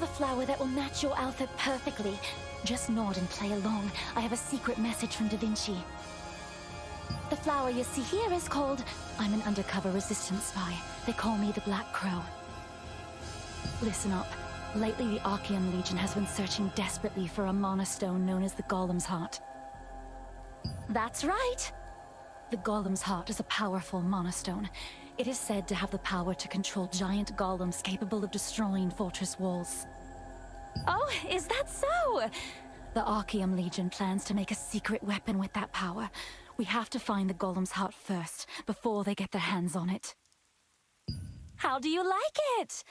a flower that will match your outfit perfectly. Just nod and play along. I have a secret message from Da Vinci. The flower you see here is called... I'm an undercover resistance spy. They call me the Black Crow. Listen up. Lately, the Archaean Legion has been searching desperately for a monostone known as the Golem's Heart. That's right! The Golem's Heart is a powerful monostone. It is said to have the power to control giant golems capable of destroying fortress walls. Oh, is that so? The Archaean Legion plans to make a secret weapon with that power. We have to find the Golem's Heart first, before they get their hands on it. How do you like it?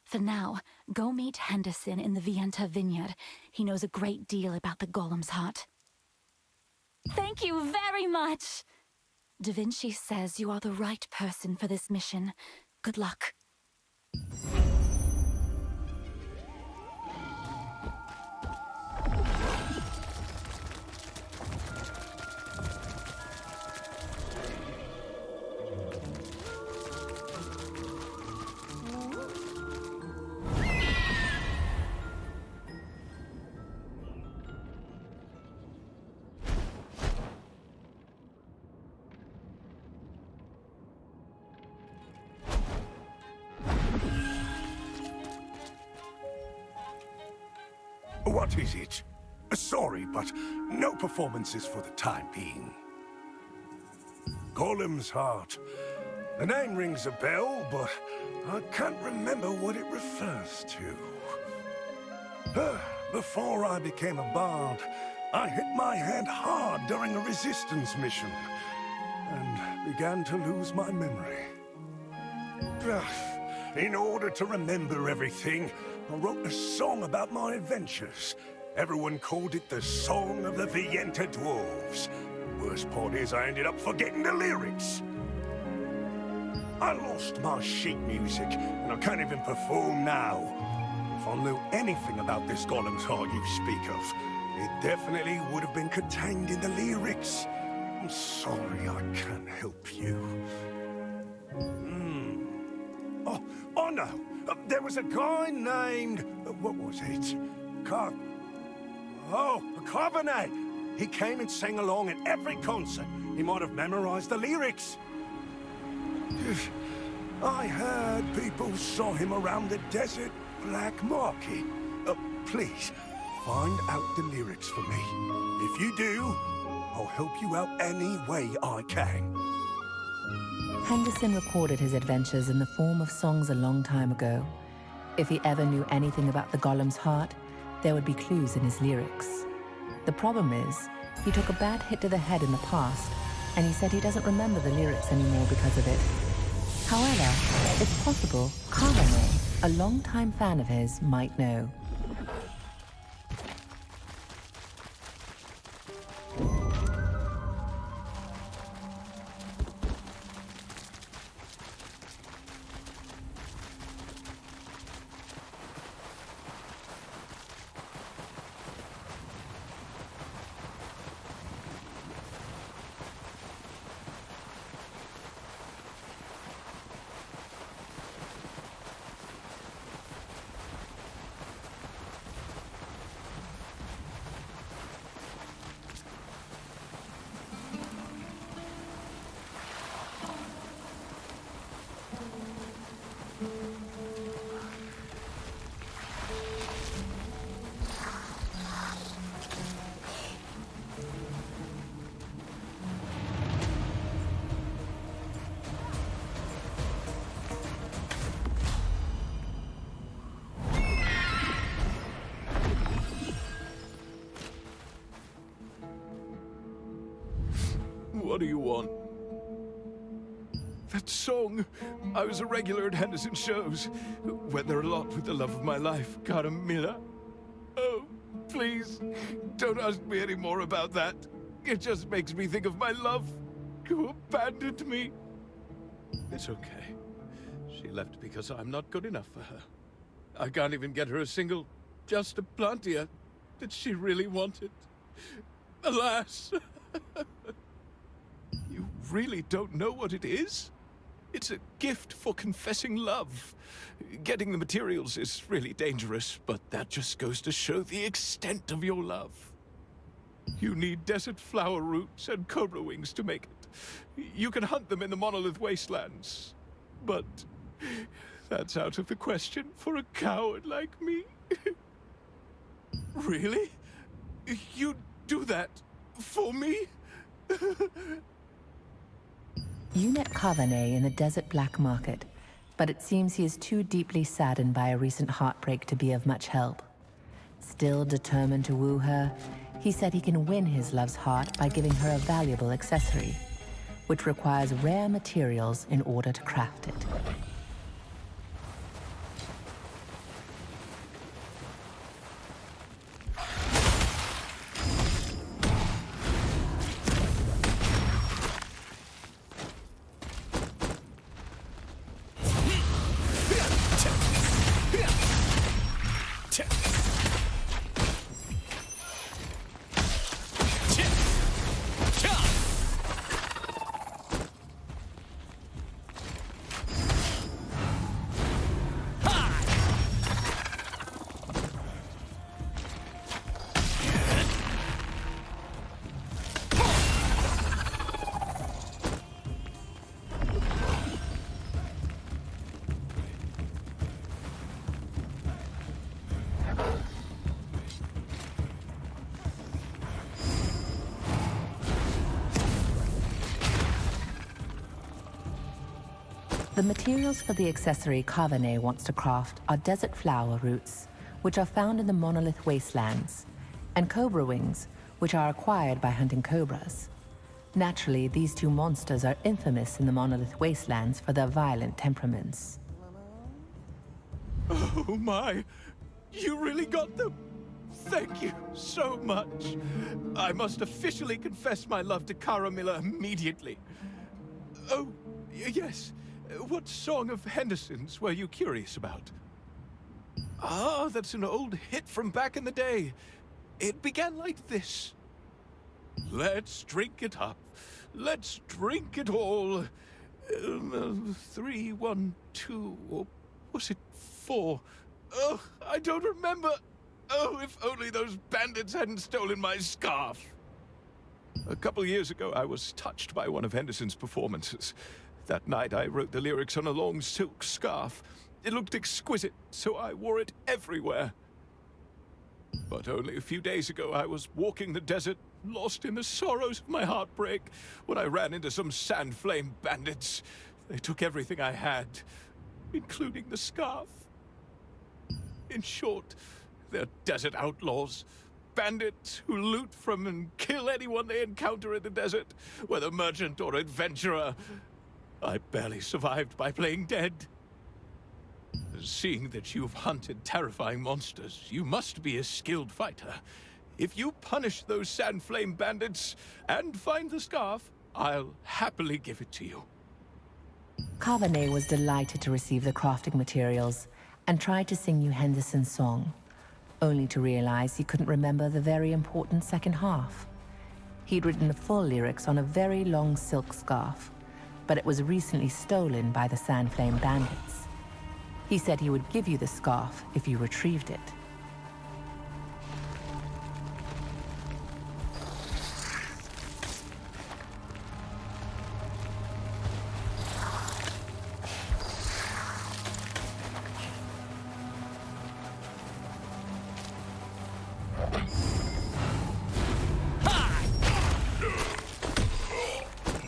For now, go meet Henderson in the Vienta vineyard. He knows a great deal about the Golem's Heart. Thank you very much! Da Vinci says you are the right person for this mission. Good luck. What is it? Sorry, but no performances for the time being. Golem's Heart. The name rings a bell, but I can't remember what it refers to. Before I became a bard, I hit my head hard during a resistance mission, and began to lose my memory. In order to remember everything, I wrote a song about my adventures. Everyone called it the Song of the Vienta Dwarves. Worst part is I ended up forgetting the lyrics. I lost my sheet music, and I can't even perform now. If I knew anything about this Golem's Heart you speak of, it definitely would have been contained in the lyrics. I'm sorry I can't help you. Oh no! There was a guy named... what was it? Carbonet! He came and sang along at every concert. He might have memorized the lyrics. I heard people saw him around the desert black market. Please, find out the lyrics for me. If you do, I'll help you out any way I can. Henderson recorded his adventures in the form of songs a long time ago. If he ever knew anything about the Golem's Heart, there would be clues in his lyrics. The problem is, he took a bad hit to the head in the past, and he said he doesn't remember the lyrics anymore because of it. However, it's possible Carbonet, a longtime fan of his, might know. What do you want? That song! I was a regular at Henderson's shows. Went there a lot with the love of my life, Carmilla. Oh, please, don't ask me any more about that. It just makes me think of my love, who abandoned me. It's okay. She left because I'm not good enough for her. I can't even get her a single, just a plantia that she really wanted. Alas! You really don't know what it is? It's a gift for confessing love. Getting the materials is really dangerous, but that just goes to show the extent of your love. You need desert flower roots and cobra wings to make it. You can hunt them in the monolith wastelands, but that's out of the question for a coward like me. Really? You do that for me? You met Carvanet in the desert black market, but it seems he is too deeply saddened by a recent heartbreak to be of much help. Still determined to woo her, he said he can win his love's heart by giving her a valuable accessory, which requires rare materials in order to craft it. The materials for the accessory Carvanet wants to craft are desert flower roots, which are found in the monolith wastelands, and cobra wings, which are acquired by hunting cobras. Naturally, these two monsters are infamous in the monolith wastelands for their violent temperaments. Oh my! You really got them! Thank you so much! I must officially confess my love to Caramilla immediately. Oh, yes. What song of Henderson's were you curious about? Ah, that's an old hit from back in the day. It began like this. Let's drink it up. Let's drink it all. 3, 1, 2, or was it 4? Oh, I don't remember. Oh, if only those bandits hadn't stolen my scarf. A couple years ago, I was touched by one of Henderson's performances. That night, I wrote the lyrics on a long silk scarf. It looked exquisite, so I wore it everywhere. But only a few days ago, I was walking the desert, lost in the sorrows of my heartbreak, when I ran into some sand flame bandits. They took everything I had, including the scarf. In short, they're desert outlaws. Bandits who loot from and kill anyone they encounter in the desert, whether merchant or adventurer. I barely survived by playing dead. Seeing that you've hunted terrifying monsters, you must be a skilled fighter. If you punish those sand flame bandits and find the scarf, I'll happily give it to you. Carvanet was delighted to receive the crafting materials and tried to sing you Henderson's song, only to realize he couldn't remember the very important second half. He'd written the full lyrics on a very long silk scarf, but it was recently stolen by the Sand Flame bandits. He said he would give you the scarf if you retrieved it.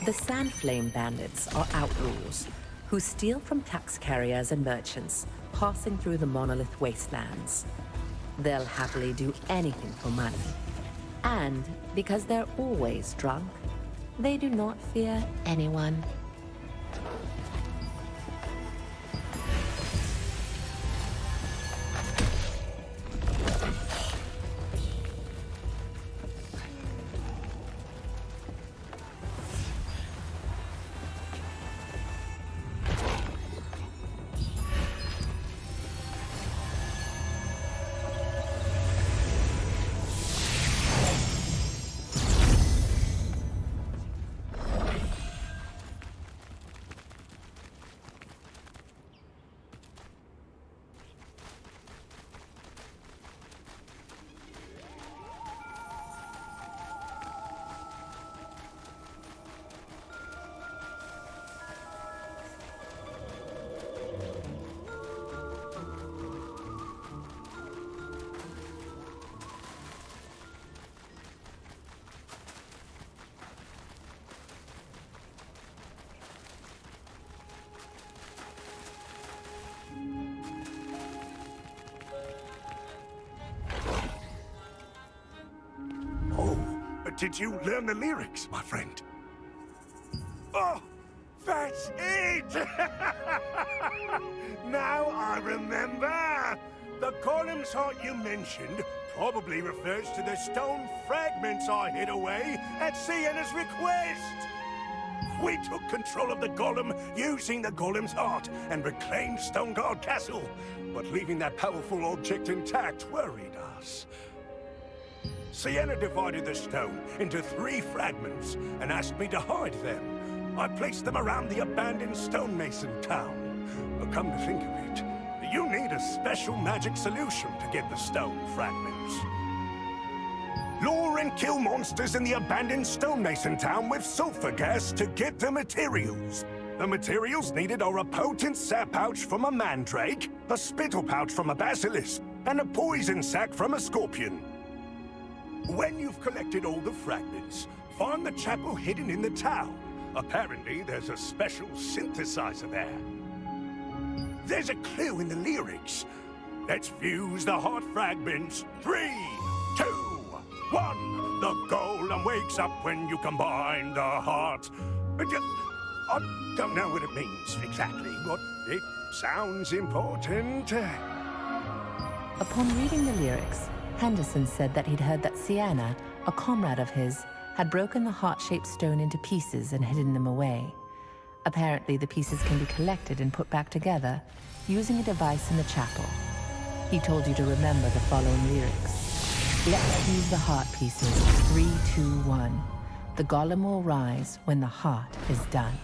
The Sand Flame bandits are outlaws who steal from tax carriers and merchants passing through the monolith wastelands. They'll happily do anything for money. And because they're always drunk, they do not fear anyone. Did you learn the lyrics, my friend? Oh, that's it! Now I remember! The column's heart you mentioned probably refers to the stone fragments I hid away at Sienna's request! We took control of the golem using the golem's heart and reclaimed Stoneguard Castle, but leaving that powerful object intact worried us. Sienna divided the stone into 3 fragments and asked me to hide them. I placed them around the abandoned stonemason town. But come to think of it, you need a special magic solution to get the stone fragments. Lure and kill monsters in the abandoned stonemason town with sulfur gas to get the materials. The materials needed are a potent sap pouch from a mandrake, a spittle pouch from a basilisk, and a poison sac from a scorpion. When you've collected all the fragments, find the chapel hidden in the town. Apparently, there's a special synthesizer there. There's a clue in the lyrics. Let's fuse the heart fragments. 3, 2, 1. The golem wakes up when you combine the heart. I don't know what it means exactly, but it sounds important. Upon reading the lyrics, Henderson said that he'd heard that Sienna, a comrade of his, had broken the heart-shaped stone into pieces and hidden them away. Apparently, the pieces can be collected and put back together using a device in the chapel. He told you to remember the following lyrics. Let's fuse the heart pieces. 3, 2, 1. The golem will rise when the heart is done.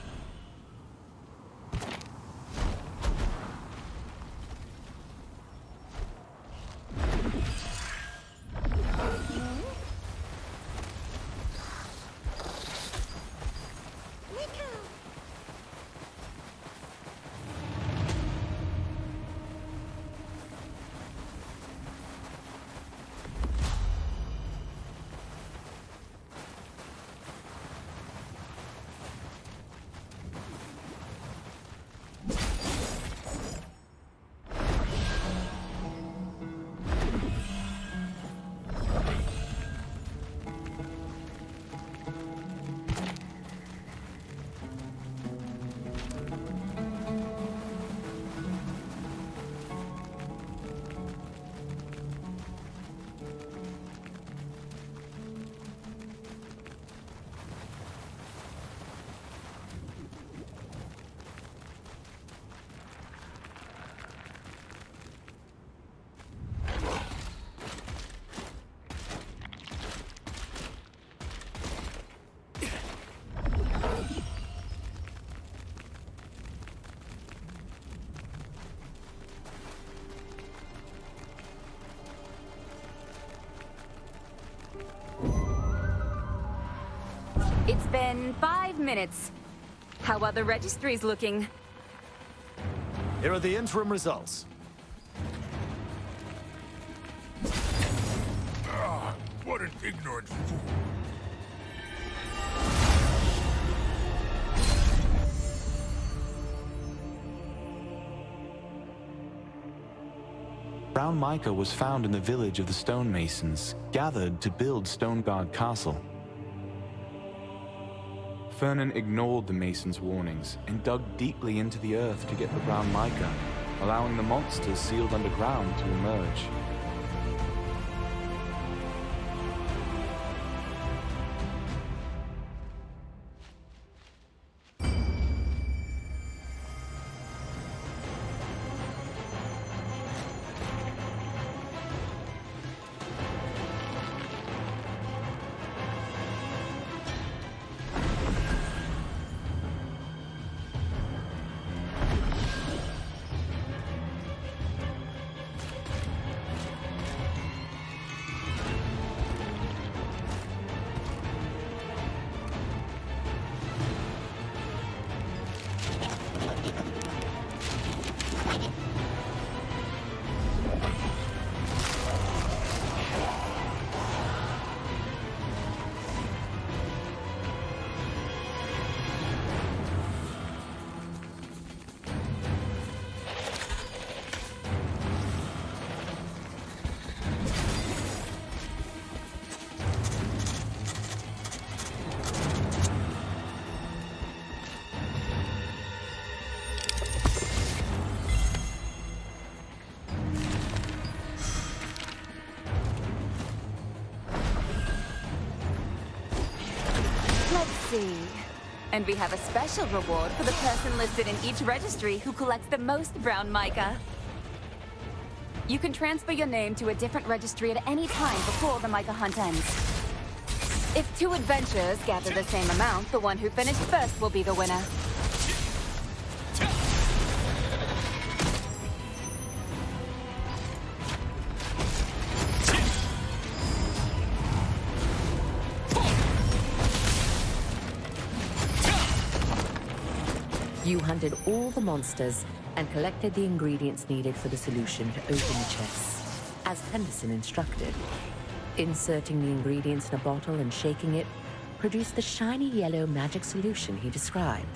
It's been 5 minutes. How are the registries looking? Here are the interim results. Ah, what an ignorant fool. Brown mica was found in the village of the stonemasons, gathered to build Stoneguard Castle. Fernan ignored the masons' warnings and dug deeply into the earth to get the brown mica, allowing the monsters sealed underground to emerge. Let's see. And we have a special reward for the person listed in each registry who collects the most brown mica. You can transfer your name to a different registry at any time before the mica hunt ends. If 2 adventurers gather the same amount, the one who finished first will be the winner. You hunted all the monsters and collected the ingredients needed for the solution to open the chest, as Henderson instructed. Inserting the ingredients in a bottle and shaking it produced the shiny yellow magic solution he described.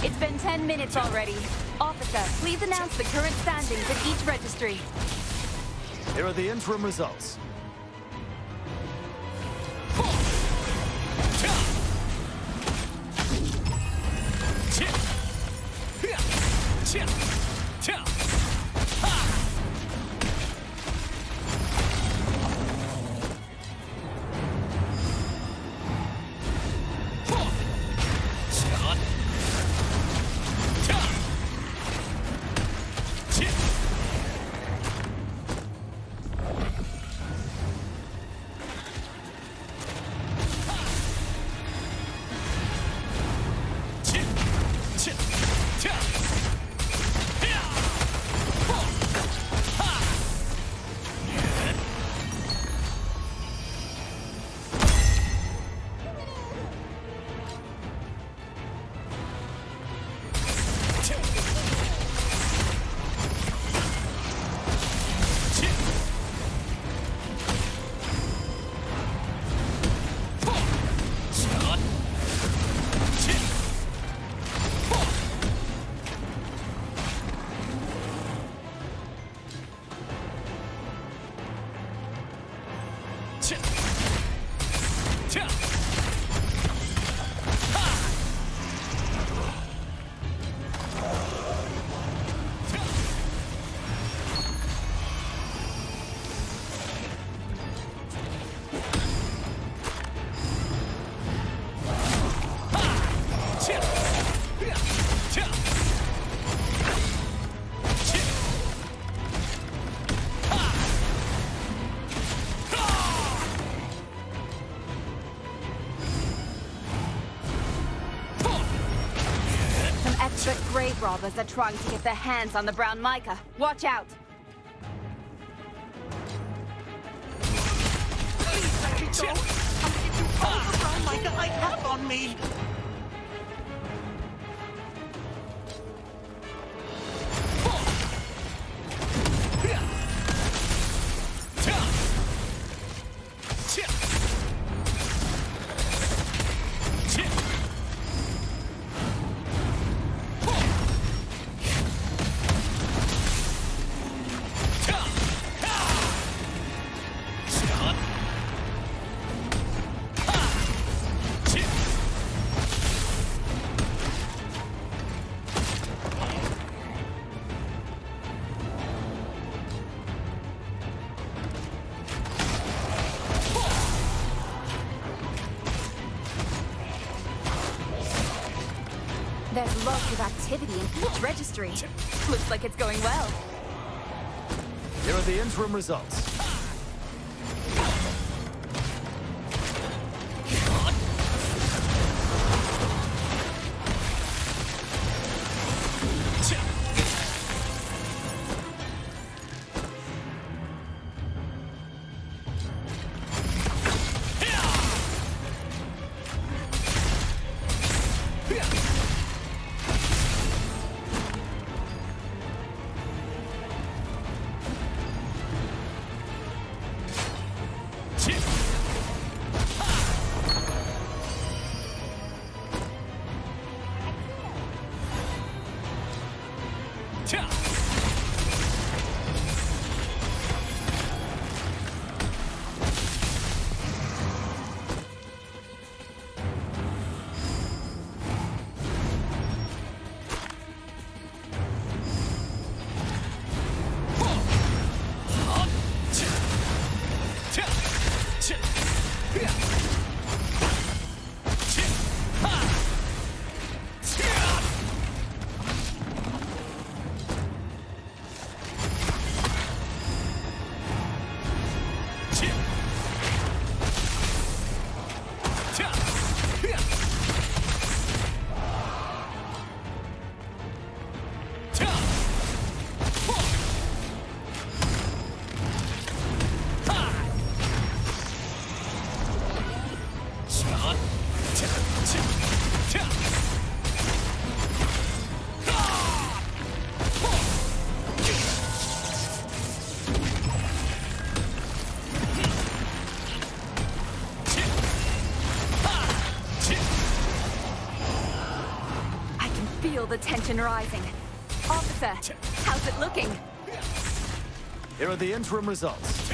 It's been 10 minutes already. Officer, please announce the current standings at each registry. Here are the interim results. But grave robbers are trying to get their hands on the brown mica. Watch out! Please let me go! I'll give you all the brown mica I have on me! There's lots of activity in each registry. Looks like it's going well. Here are the interim results. The tension rising. Officer, how's it looking? Here are the interim results.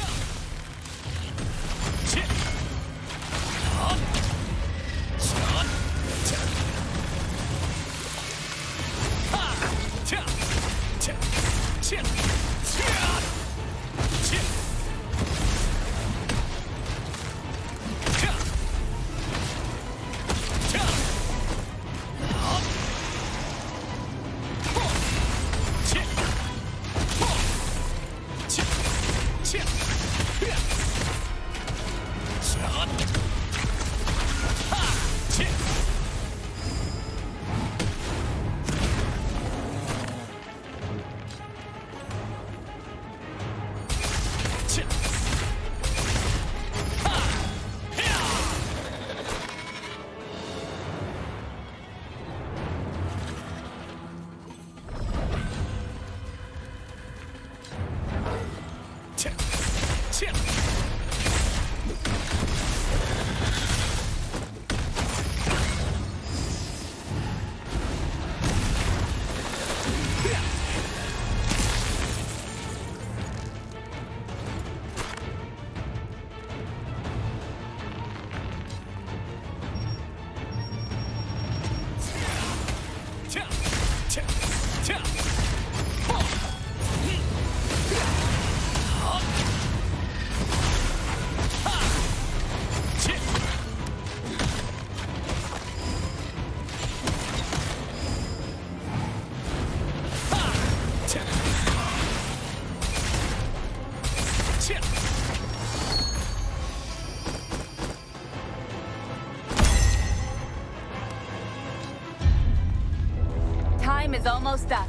time is almost up.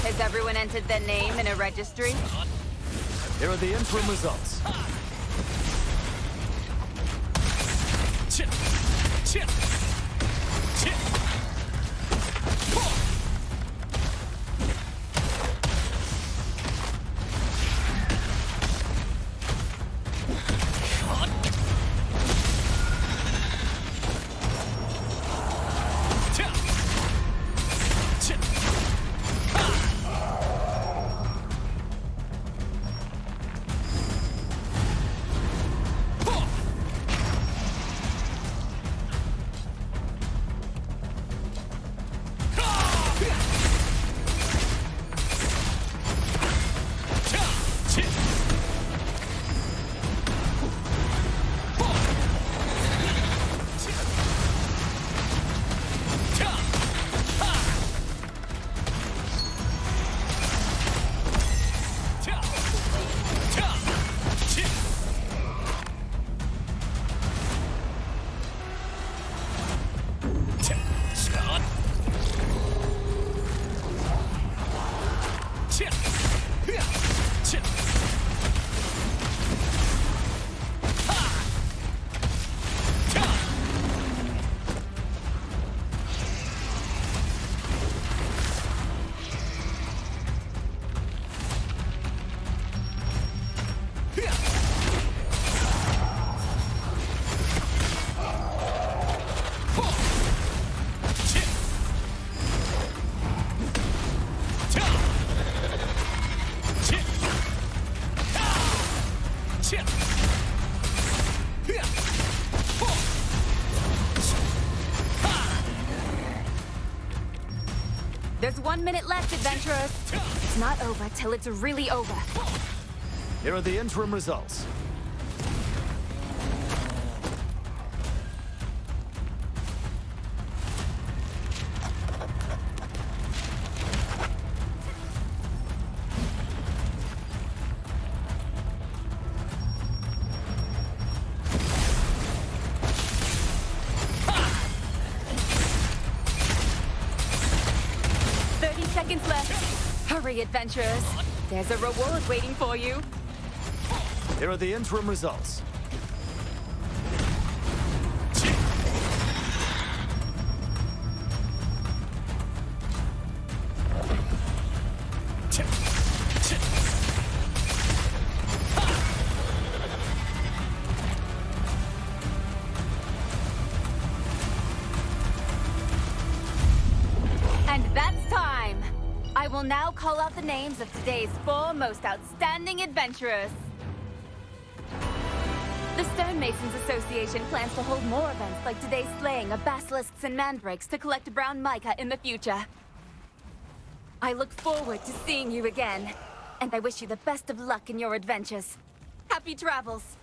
Has everyone entered their name in a registry? Here are the interim results. There's 1 minute left, adventurers. It's not over till it's really over. Here are the interim results. Seconds left. Hurry, adventurers. There's a reward waiting for you. Here are the interim results. And that's time. I will now call out the names of today's 4 most outstanding adventurers. The Stonemasons Association plans to hold more events like today's slaying of basilisks and mandrakes to collect brown mica in the future. I look forward to seeing you again, and I wish you the best of luck in your adventures. Happy travels!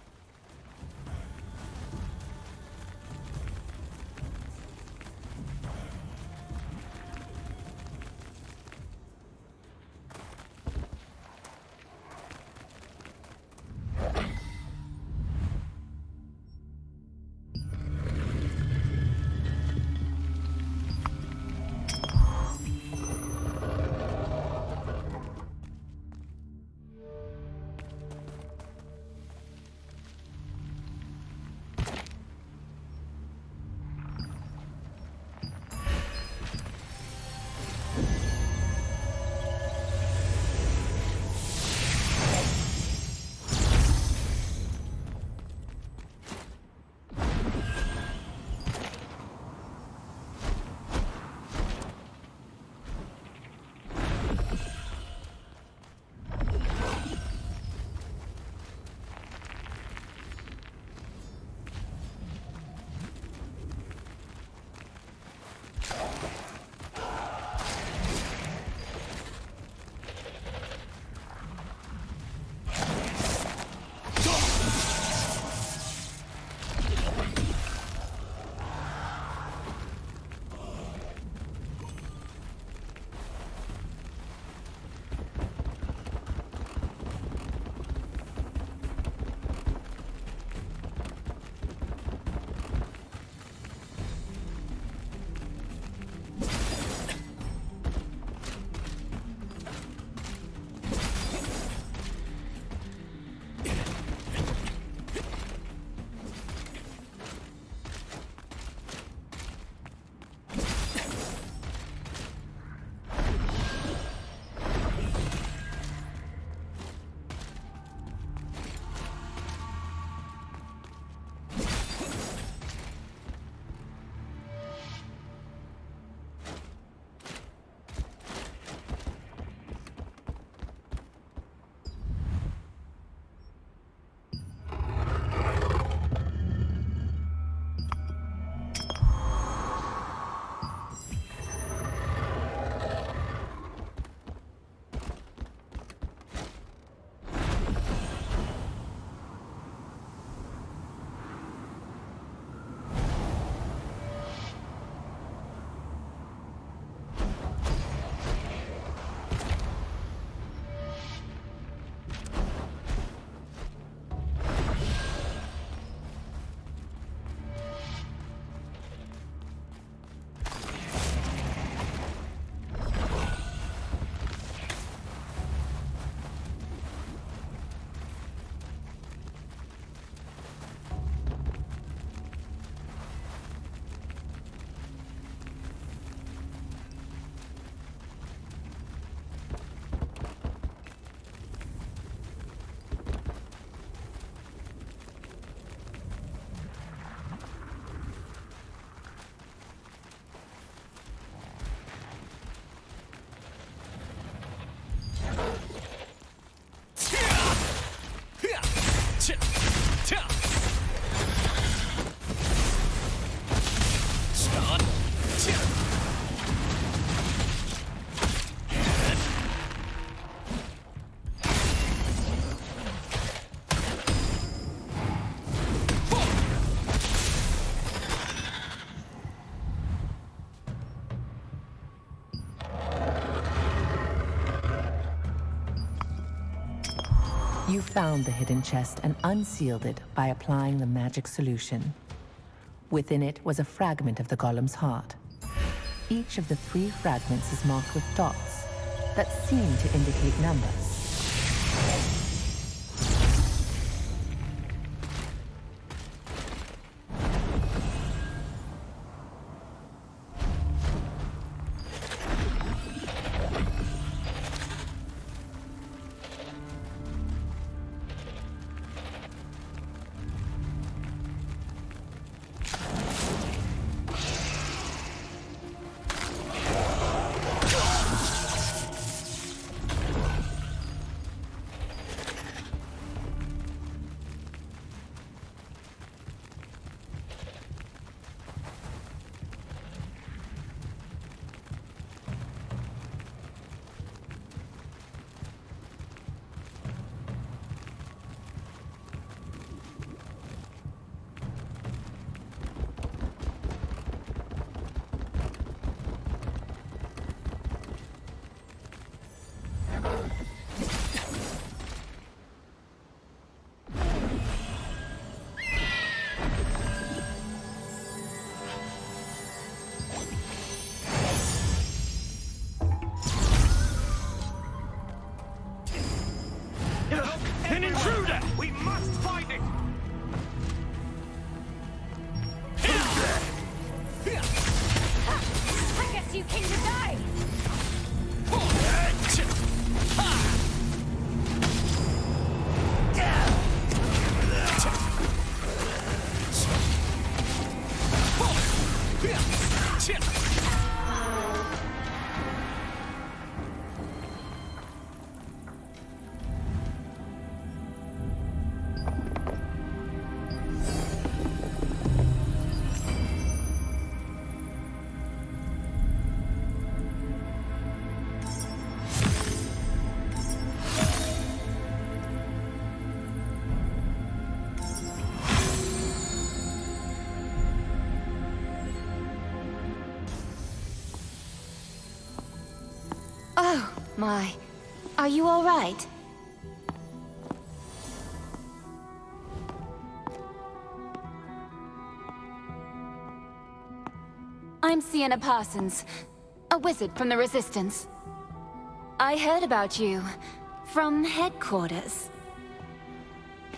You found the hidden chest and unsealed it by applying the magic solution. Within it was a fragment of the golem's heart. Each of the 3 fragments is marked with dots that seem to indicate numbers. An intruder! We must find it! I guess you came to die! Oh, my. Are you all right? I'm Sienna Parsons, a wizard from the Resistance. I heard about you from headquarters.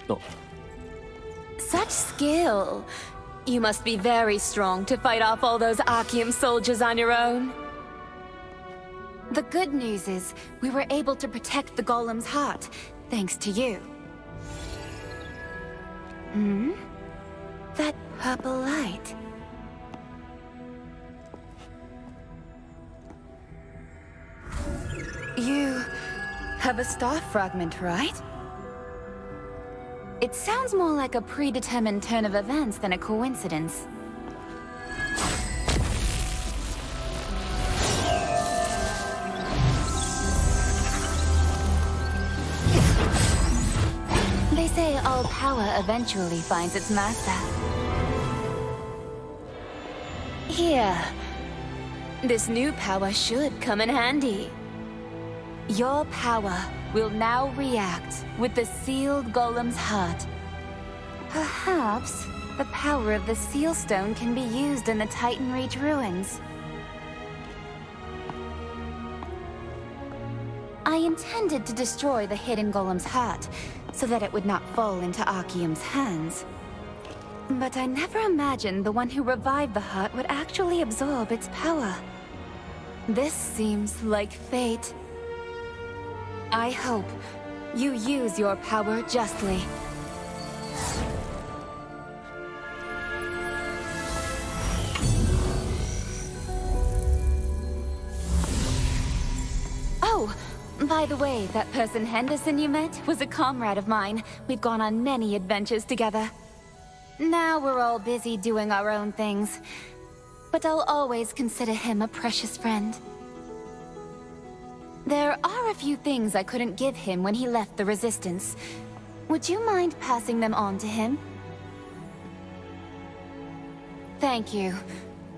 Oh, Such skill. You must be very strong to fight off all those Archeum soldiers on your own. The good news is, we were able to protect the golem's heart, thanks to you. Hmm? That purple light. You have a star fragment, right? It sounds more like a predetermined turn of events than a coincidence. They say all power eventually finds its master. Here. This new power should come in handy. Your power will now react with the sealed golem's heart. Perhaps the power of the seal stone can be used in the Titan Reach ruins. I intended to destroy the hidden golem's heart, so that it would not fall into Archeum's hands. But I never imagined the one who revived the heart would actually absorb its power. This seems like fate. I hope you use your power justly. Oh, by the way, that person Henderson you met was a comrade of mine. We've gone on many adventures together. Now we're all busy doing our own things, but I'll always consider him a precious friend. There are a few things I couldn't give him when he left the Resistance. Would you mind passing them on to him? Thank you.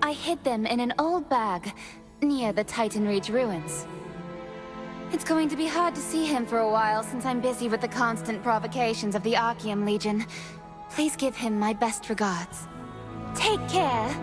I hid them in an old bag near the Titan Reach ruins. It's going to be hard to see him for a while since I'm busy with the constant provocations of the Archeum Legion. Please give him my best regards. Take care!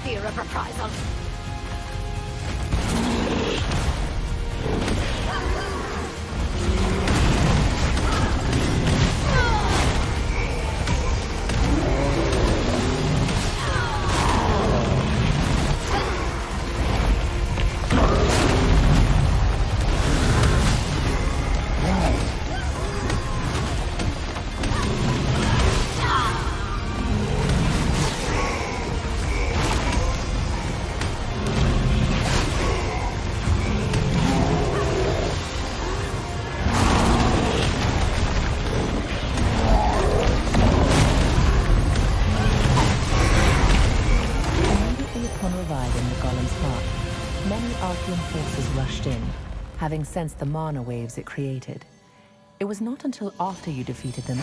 Fear of reprisal. Having sensed the mana waves it created. It was not until after you defeated them.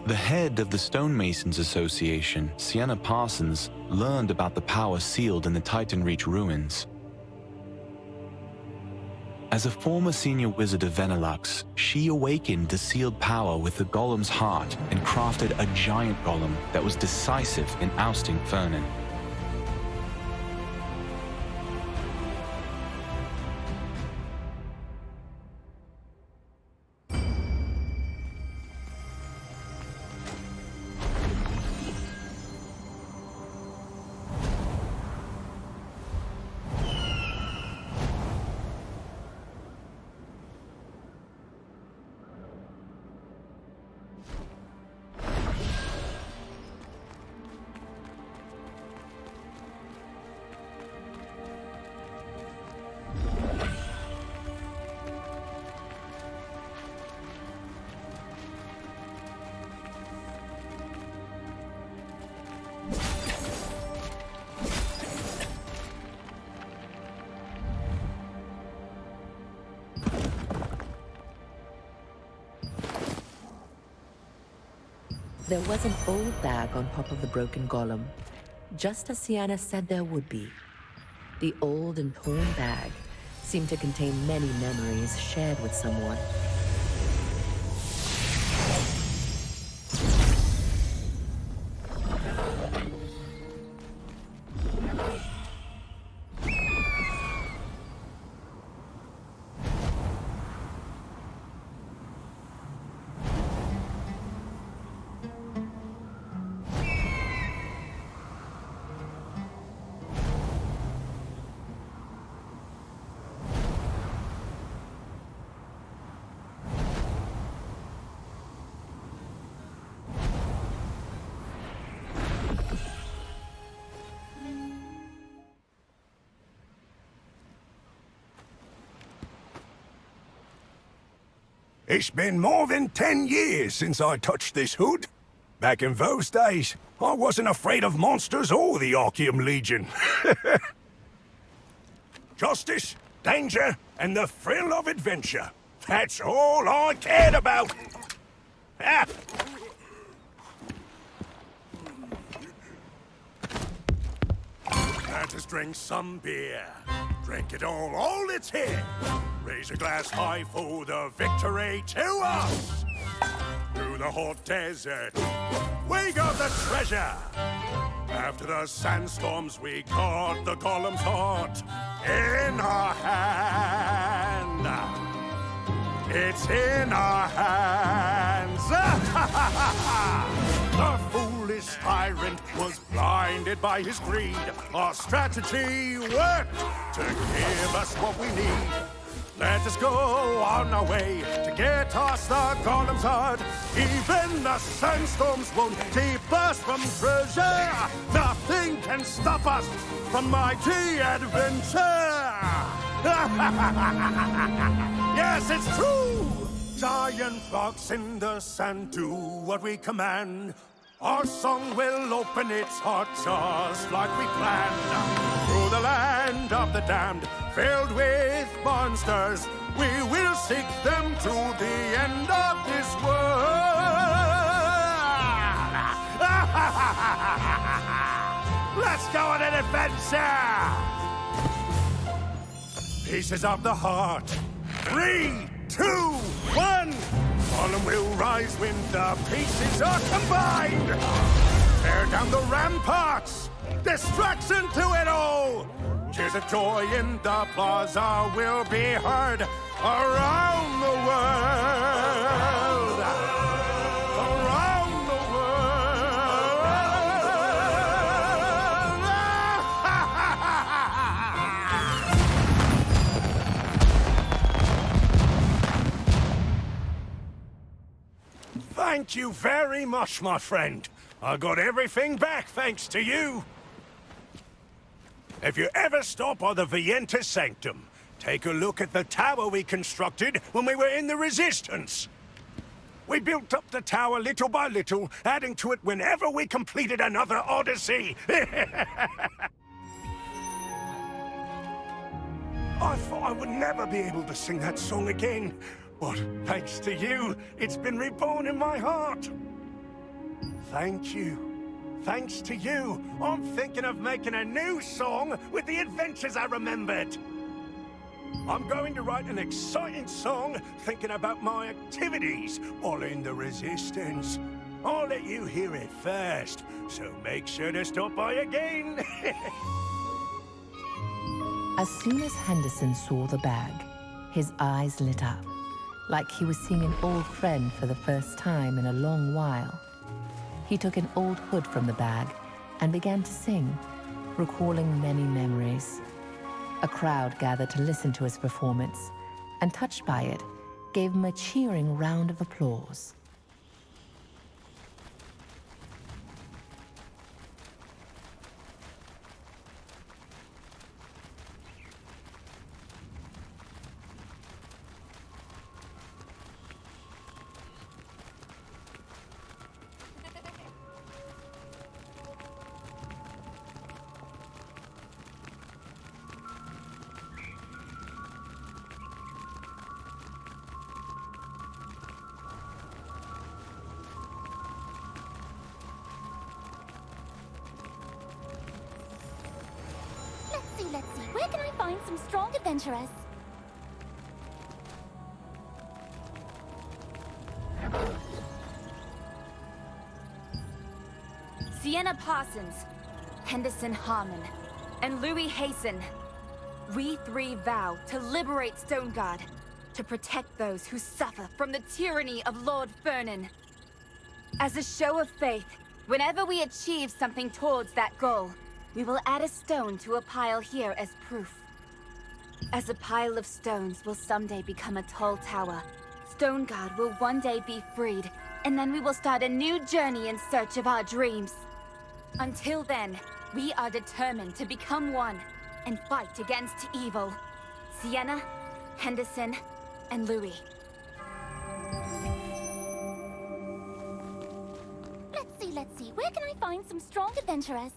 The head of the Stonemasons Association, Sienna Parsons, learned about the power sealed in the Titan Reach ruins. As a former senior wizard of Venelux, she awakened the sealed power with the golem's heart and crafted a giant golem that was decisive in ousting Fernan. There was an old bag on top of the broken golem, just as Sienna said there would be. The old and torn bag seemed to contain many memories shared with someone. It's been more than 10 years since I touched this hood. Back in those days, I wasn't afraid of monsters or the Archeum Legion. Justice, danger, and the thrill of adventure. That's all I cared about. Ah. Let us drink some beer. Drink it all it's here. Raise a glass high for the victory to us. Through the hot desert, we got the treasure. After the sandstorms, we caught the golem's heart in our hand. It's in our hands. The foolish tyrant was blinded by his greed. Our strategy worked to give us what we need. Let us go on our way to get us the golem's heart. Even the sandstorms won't keep us from treasure. Nothing can stop us from mighty adventure. Yes, it's true! Giant rocks in the sand do what we command. Our song will open its heart just like we planned. Through the land of the damned, filled with monsters, we will seek them to the end of this world. Let's go on an adventure! Pieces of the heart. 3, 2, 1! Golem will rise when the pieces are combined! Tear down the ramparts! Destruction to it all! Cheers of joy in the plaza will be heard around the world! Around the world! Thank you very much, my friend. I got everything back thanks to you. If you ever stop by the Vienta Sanctum, take a look at the tower we constructed when we were in the Resistance. We built up the tower little by little, adding to it whenever we completed another odyssey. I thought I would never be able to sing that song again, but thanks to you, it's been reborn in my heart. Thank you. Thanks to you, I'm thinking of making a new song with the adventures I remembered. I'm going to write an exciting song thinking about my activities while in the Resistance. I'll let you hear it first, so make sure to stop by again. As soon as Henderson saw the bag, his eyes lit up, like he was seeing an old friend for the first time in a long while. He took an old hood from the bag and began to sing, recalling many memories. A crowd gathered to listen to his performance, and touched by it, gave him a cheering round of applause. let's see. Where can I find some strong adventurers? Sienna Parsons, Henderson Harmon, and Louis Hasten. We three vow to liberate Stoneguard, to protect those who suffer from the tyranny of Lord Fernan. As a show of faith, whenever we achieve something towards that goal, we will add a stone to a pile here as proof. As a pile of stones will someday become a tall tower, Stoneguard will one day be freed, and then we will start a new journey in search of our dreams. Until then, we are determined to become one and fight against evil. Sienna, Henderson, and Louis. Let's see. Where can I find some strong adventurers?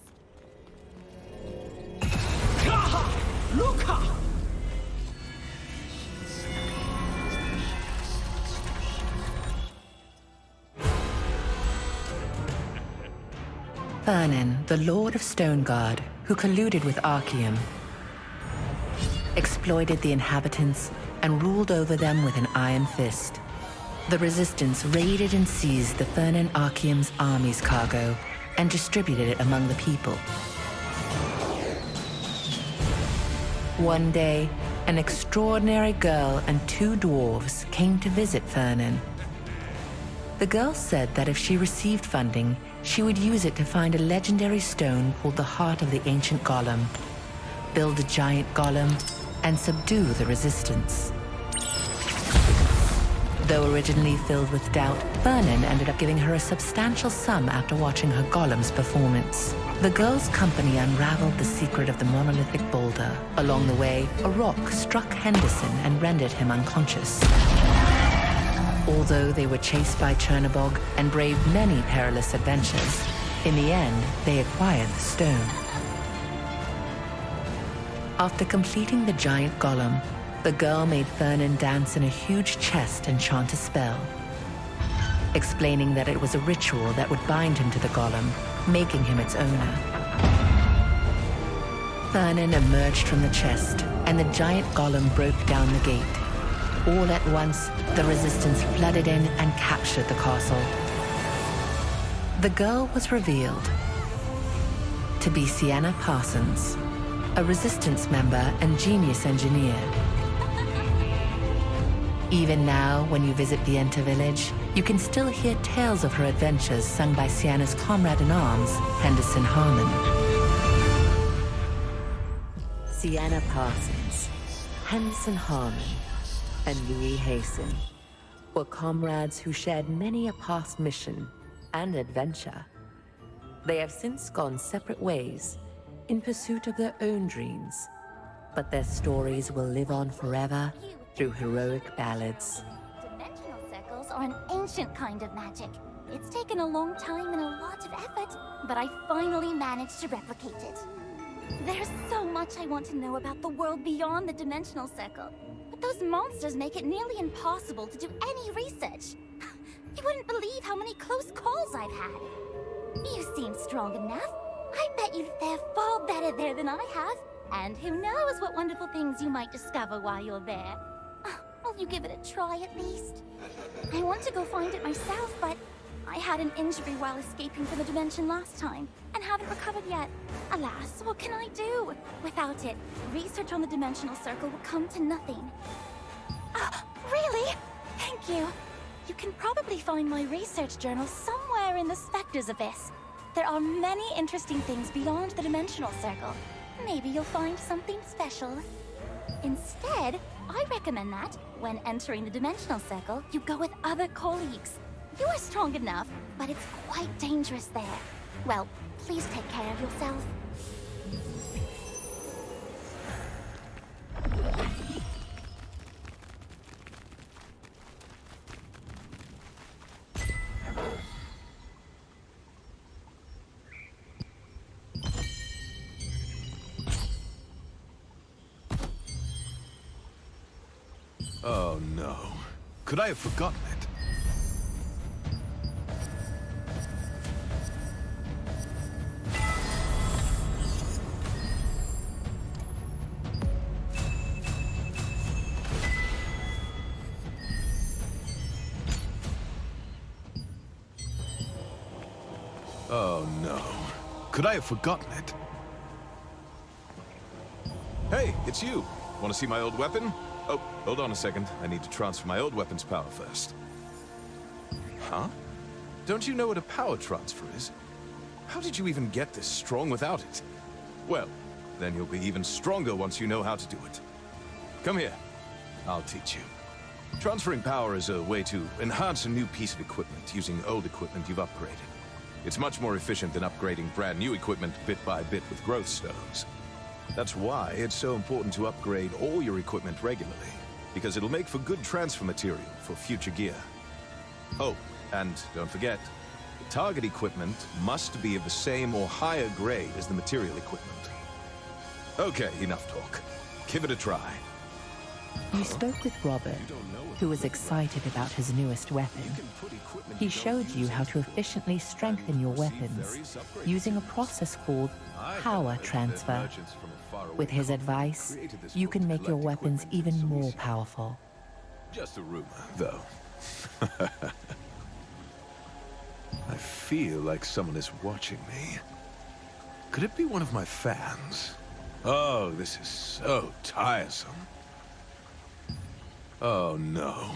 Luca! Fernan, the Lord of Stoneguard, who colluded with Archeum, exploited the inhabitants and ruled over them with an iron fist. The Resistance raided and seized the Fernan Archeum's army's cargo and distributed it among the people. One day, an extraordinary girl and two dwarves came to visit Fernan. The girl said that if she received funding, she would use it to find a legendary stone called the Heart of the Ancient Golem, build a giant golem, and subdue the Resistance. Though originally filled with doubt, Fernan ended up giving her a substantial sum after watching her golem's performance. The girl's company unraveled the secret of the monolithic boulder. Along the way, a rock struck Henderson and rendered him unconscious. Although they were chased by Chernobog and braved many perilous adventures, in the end, they acquired the stone. After completing the giant golem, the girl made Fernan dance in a huge chest and chant a spell, explaining that it was a ritual that would bind him to the golem, making him its owner. Fernan emerged from the chest, and the giant golem broke down the gate. All at once, the Resistance flooded in and captured the castle. The girl was revealed to be Sienna Parsons, a Resistance member and genius engineer. Even now, when you visit the Enter village, you can still hear tales of her adventures sung by Sienna's comrade-in-arms, Henderson Harmon. Sienna Parsons, Henderson Harmon, and Louis Hasten were comrades who shared many a past mission and adventure. They have since gone separate ways in pursuit of their own dreams, but their stories will live on forever through heroic ballads. Dimensional circles are an ancient kind of magic. It's taken a long time and a lot of effort, but I finally managed to replicate it. There's so much I want to know about the world beyond the dimensional circle, but those monsters make it nearly impossible to do any research. You wouldn't believe how many close calls I've had. You seem strong enough. I bet you'd fare far better there than I have. And who knows what wonderful things you might discover while you're there. Will you give it a try at least? I want to go find it myself, but I had an injury while escaping from the dimension last time, and haven't recovered yet. Alas, what can I do? Without it, research on the dimensional circle will come to nothing. Really? Thank you. You can probably find my research journal somewhere in the Spectre's Abyss. There are many interesting things beyond the dimensional circle. Maybe you'll find something special. Instead, I recommend that, when entering the dimensional circle, you go with other colleagues. You are strong enough, but it's quite dangerous there. Well, please take care of yourself. Oh no. Could I have forgotten it? Could I have forgotten it? Hey, it's you. Want to see my old weapon? Oh, hold on a second. I need to transfer my old weapon's power first. Huh? Don't you know what a power transfer is? How did you even get this strong without it? Well, then you'll be even stronger once you know how to do it. Come here. I'll teach you. Transferring power is a way to enhance a new piece of equipment using old equipment you've upgraded. It's much more efficient than upgrading brand new equipment bit by bit with growth stones. That's why it's so important to upgrade all your equipment regularly, because it'll make for good transfer material for future gear. Oh, and don't forget, the target equipment must be of the same or higher grade as the material equipment. Okay, enough talk. Give it a try. You spoke with Robert, who was excited about his newest weapon. He showed you how to efficiently strengthen your weapons using a process called power transfer. With his advice, you can make your weapons even more powerful. Just a rumor, though. I feel like someone is watching me. Could it be one of my fans? Oh, this is so tiresome. Oh, no.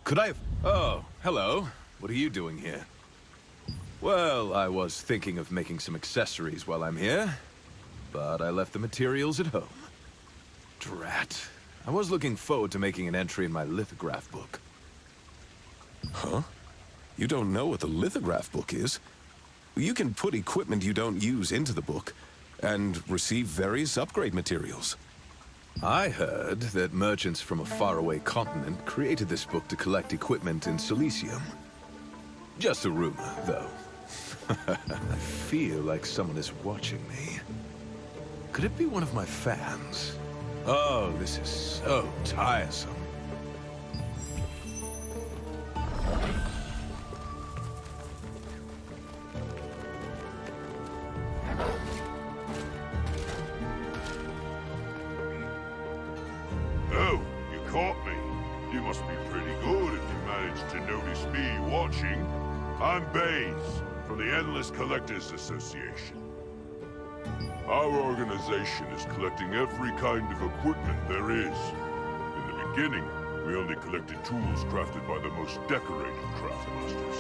Could I have... Oh, hello. What are you doing here? Well, I was thinking of making some accessories while I'm here, but I left the materials at home. Drat. I was looking forward to making an entry in my lithograph book. Huh? You don't know what the lithograph book is? You can put equipment you don't use into the book, and receive various upgrade materials. I heard that merchants from a faraway continent created this book to collect equipment in Silesium. Just a rumor, though. I feel like someone is watching me. Could it be one of my fans? Oh, this is so tiresome. Oh, you caught me. You must be pretty good if you managed to notice me watching. I'm Baze, from the Endless Collectors Association. Our organization is collecting every kind of equipment there is. In the beginning, we only collected tools crafted by the most decorated craftmasters.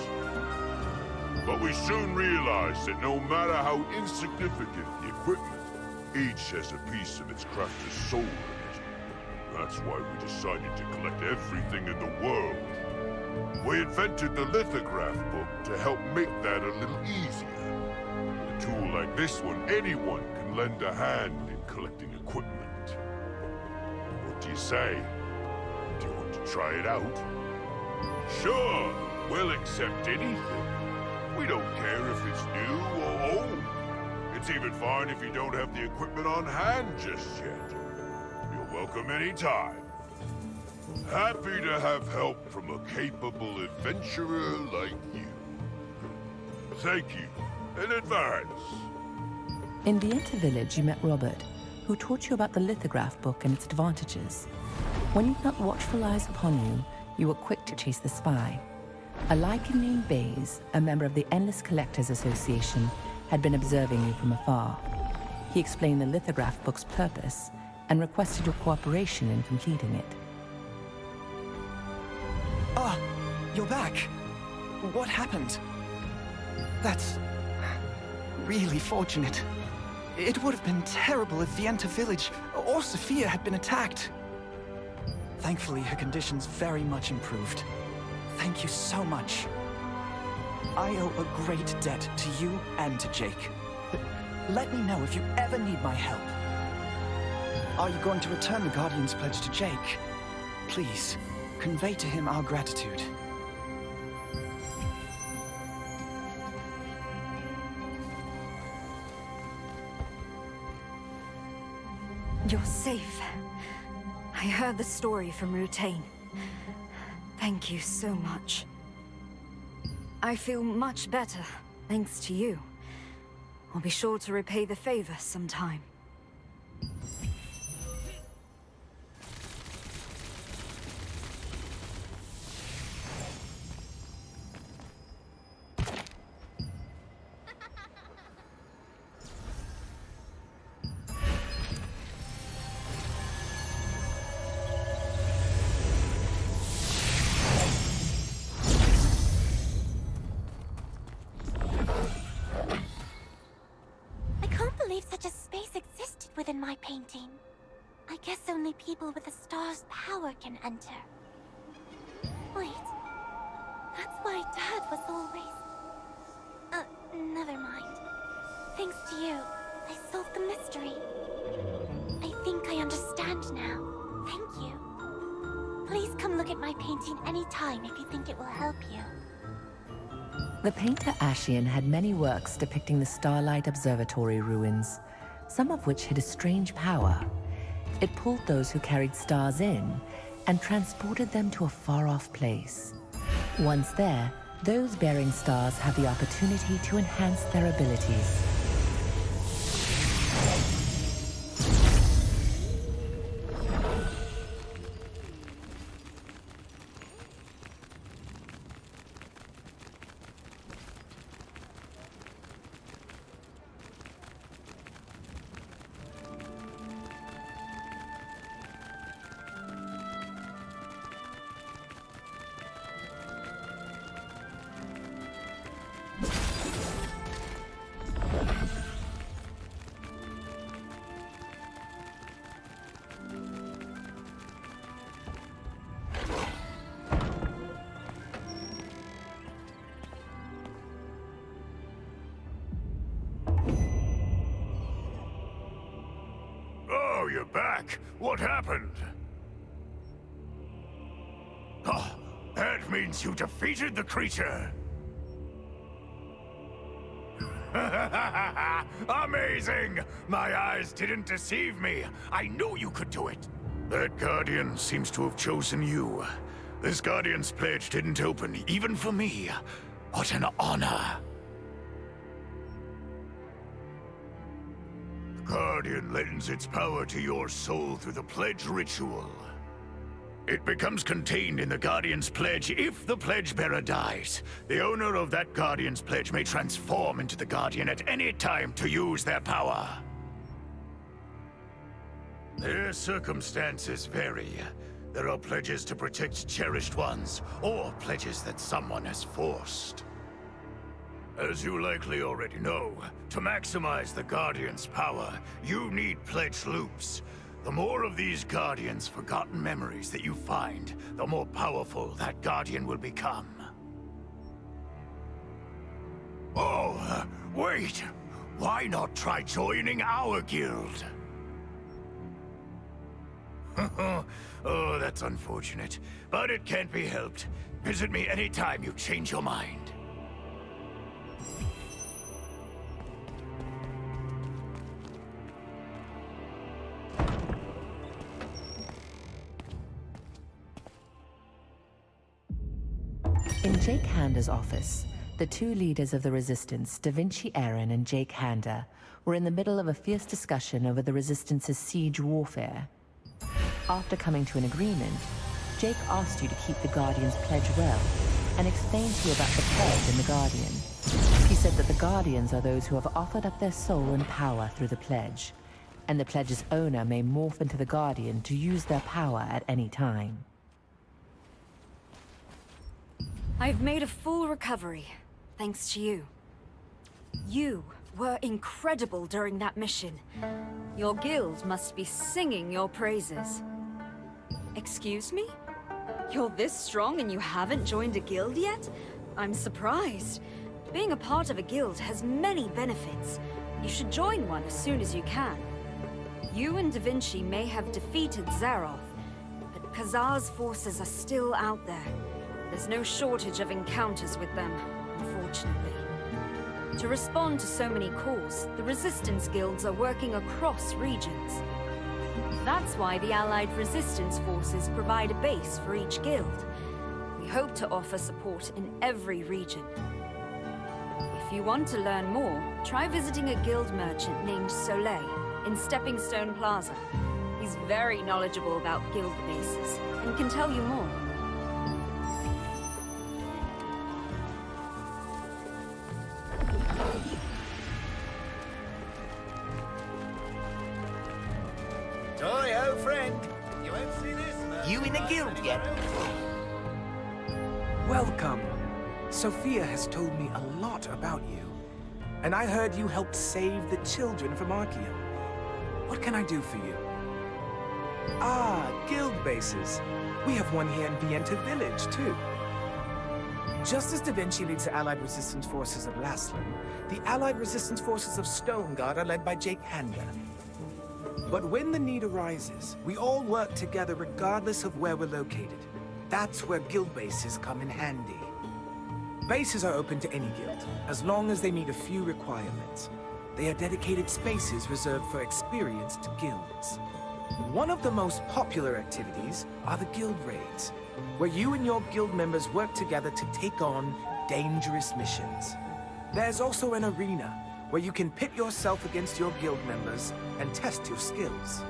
But we soon realized that no matter how insignificant the equipment, each has a piece of its crafter's soul in it. That's why we decided to collect everything in the world. We invented the lithograph book to help make that a little easier. With a tool like this one, anyone can lend a hand in collecting equipment. What do you say? Do you want to try it out? Sure, we'll accept anything. We don't care if it's new or old. It's even fine if you don't have the equipment on hand just yet. You're welcome anytime. Happy to have help from a capable adventurer like you. Thank you in advance. In Vienta village, you met Robert, who taught you about the lithograph book and its advantages. When you felt watchful eyes upon you, you were quick to chase the spy. A Lycan named Baze, a member of the Endless Collectors Association, had been observing you from afar. He explained the lithograph book's purpose and requested your cooperation in completing it. Ah, you're back. What happened? That's really fortunate. It would have been terrible if Vienta village or Sophia had been attacked. Thankfully, her condition's very much improved. Thank you so much. I owe a great debt to you and to Jake. Let me know if you ever need my help. Are you going to return the Guardian's pledge to Jake? Please, convey to him our gratitude. You're safe. I heard the story from Rutain. Thank you so much. I feel much better, thanks to you. I'll be sure to repay the favor sometime. within my painting. I guess only people with the star's power can enter. Wait, that's why Dad was always... never mind. Thanks to you, I solved the mystery. I think I understand now. Thank you. Please come look at my painting anytime if you think it will help you. The painter Ashian had many works depicting the Starlight Observatory ruins, some of which had a strange power. It pulled those who carried stars in and transported them to a far-off place. Once there, those bearing stars have the opportunity to enhance their abilities. Oh, you're back. What happened? Oh, that means you defeated the creature. Amazing! My eyes didn't deceive me. I knew you could do it. That Guardian seems to have chosen you. This Guardian's pledge didn't open, even for me. What an honor. The Guardian lends its power to your soul through the pledge ritual. It becomes contained in the Guardian's pledge if the pledge bearer dies. The owner of that Guardian's pledge may transform into the Guardian at any time to use their power. Their circumstances vary. There are pledges to protect cherished ones, or pledges that someone has forced. As you likely already know, to maximize the Guardian's power, you need pledge loops. The more of these Guardians' forgotten memories that you find, the more powerful that Guardian will become. Oh, wait! Why not try joining our guild? Oh, that's unfortunate, but it can't be helped. Visit me anytime you change your mind. In Jake Handa's office, the two leaders of the Resistance, Da Vinci Aaron and Jake Handa, were in the middle of a fierce discussion over the Resistance's siege warfare. After coming to an agreement, Jake asked you to keep the Guardian's pledge well, and explained to you about the pledge and the Guardian. He said that the Guardians are those who have offered up their soul and power through the pledge, and the pledge's owner may morph into the Guardian to use their power at any time. I've made a full recovery, thanks to you. You were incredible during that mission. Your guild must be singing your praises. Excuse me? You're this strong and you haven't joined a guild yet? I'm surprised. Being a part of a guild has many benefits. You should join one as soon as you can. You and Da Vinci may have defeated Zaroth, but Khazar's forces are still out there. There's no shortage of encounters with them, unfortunately. To respond to so many calls, the Resistance guilds are working across regions. That's why the Allied Resistance forces provide a base for each guild. We hope to offer support in every region. If you want to learn more, try visiting a guild merchant named Soleil in Stepping Stone Plaza. He's very knowledgeable about guild bases and can tell you more. Hi-ho, friend. You won't see this. You in a guild yet? Welcome. Sophia has told me a lot about you. And I heard you helped save the children from Archeum. What can I do for you? Ah, guild bases. We have one here in Vienta Village, too. Just as Da Vinci leads the Allied resistance forces of Laslan, the Allied resistance forces of Stoneguard are led by Jake Handa. But when the need arises, we all work together regardless of where we're located. That's where guild bases come in handy. Bases are open to any guild, as long as they meet a few requirements. They are dedicated spaces reserved for experienced guilds. One of the most popular activities are the guild raids, where you and your guild members work together to take on dangerous missions. There's also an arena, where you can pit yourself against your guild members and test your skills.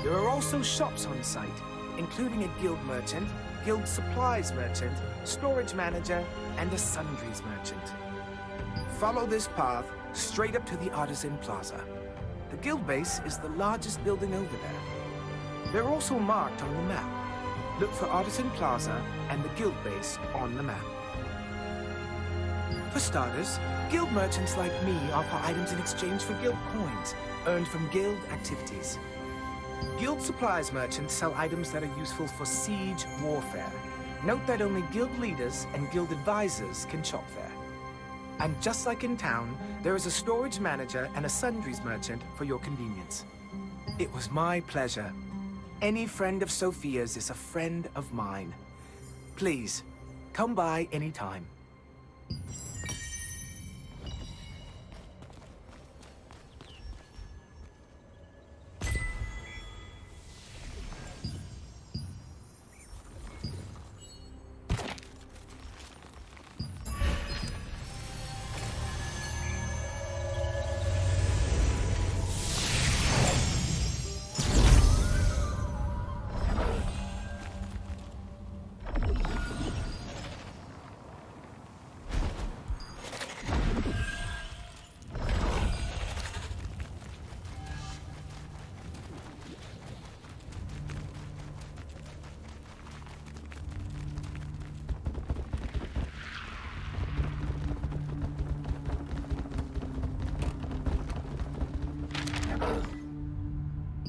There are also shops on site, including a guild merchant, guild supplies merchant, storage manager, and a sundries merchant. Follow this path straight up to the Artisan Plaza. The guild base is the largest building over there. They're also marked on the map. Look for Artisan Plaza and the guild base on the map. For starters, guild merchants like me offer items in exchange for guild coins, earned from guild activities. Guild supplies merchants sell items that are useful for siege warfare. Note that only guild leaders and guild advisors can shop there. And just like in town, there is a storage manager and a sundries merchant for your convenience. It was my pleasure. Any friend of Sophia's is a friend of mine. Please, come by anytime.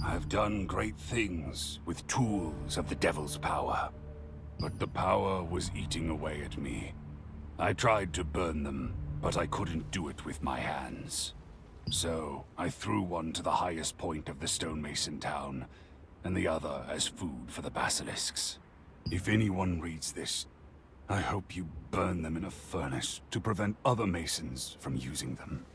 I've done great things with tools of the devil's power, but the power was eating away at me. I tried to burn them, but I couldn't do it with my hands. So I threw one to the highest point of the stonemason town, and the other as food for the basilisks. If anyone reads this, I hope you burn them in a furnace to prevent other masons from using them.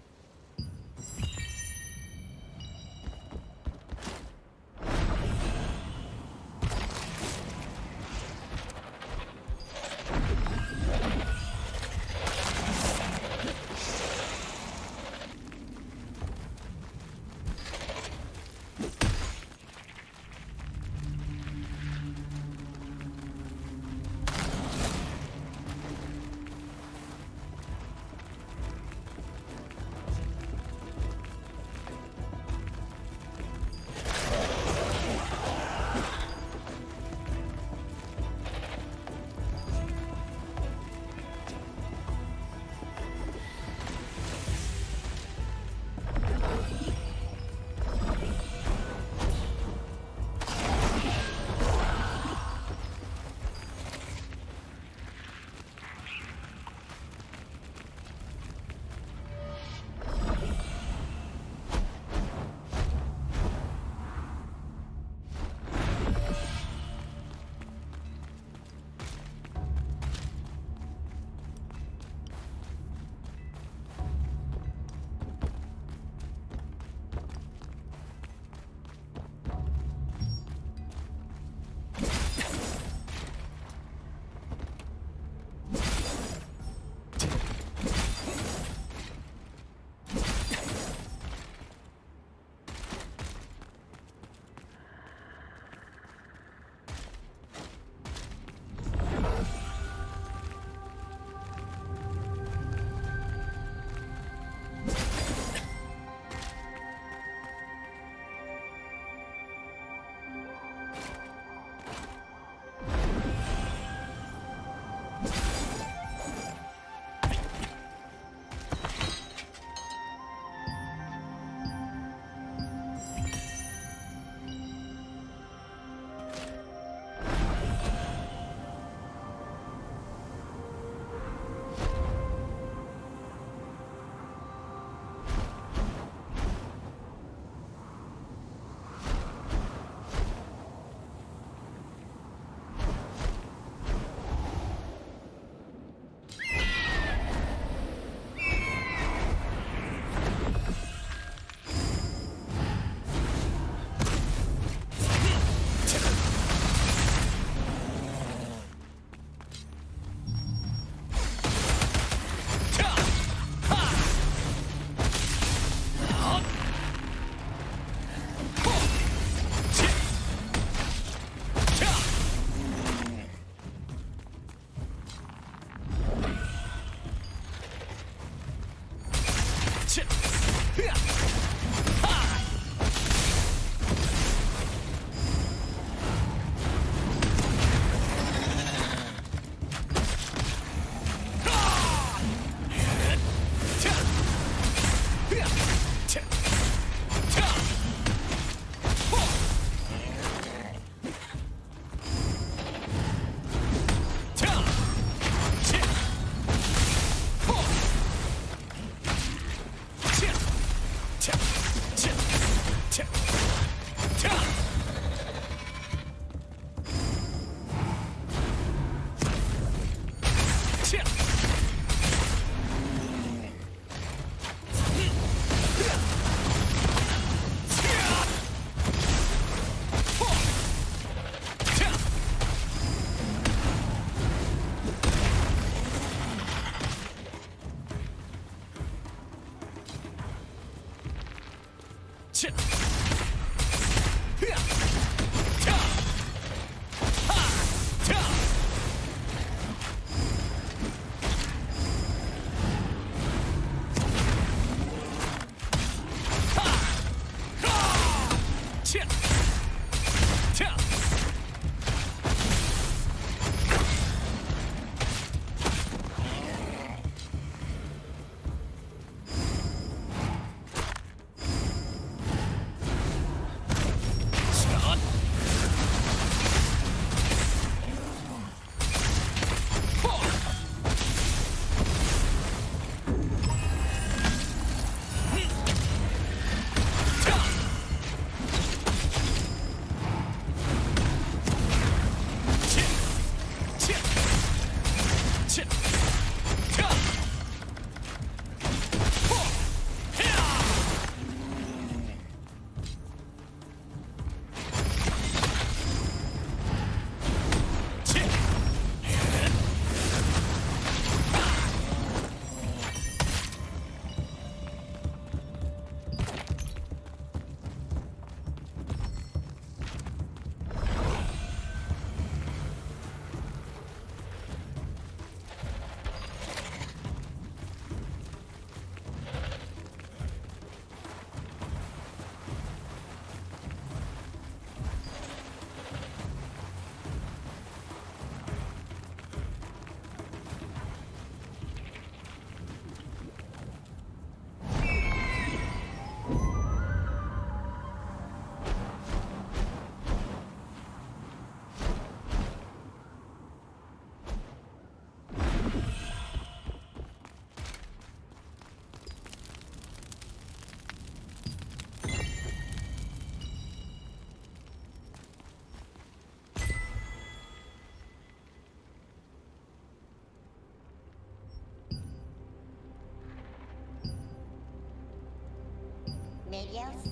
Maybe else?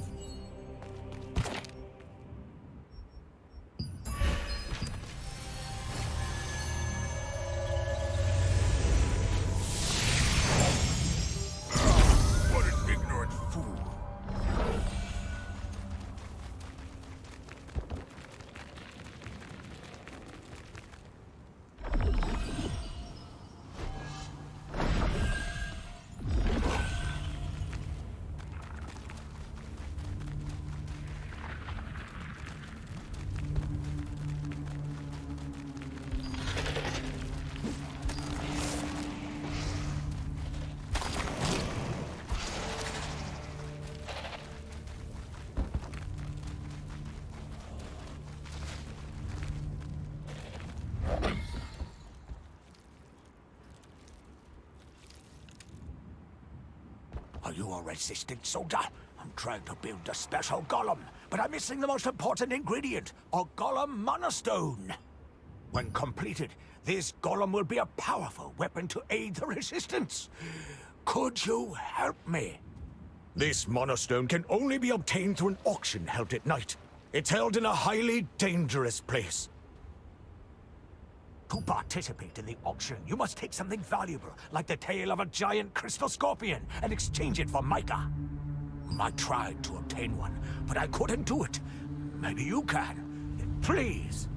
What an ignorant fool. Are you a resistant soldier? I'm trying to build a special golem, but I'm missing the most important ingredient, a golem monostone. When completed, this golem will be a powerful weapon to aid the resistance. Could you help me? This monostone can only be obtained through an auction held at night. It's held in a highly dangerous place. To participate in the auction, you must take something valuable, like the tail of a giant crystal scorpion, and exchange it for mica. I tried to obtain one, but I couldn't do it. Maybe you can. Please,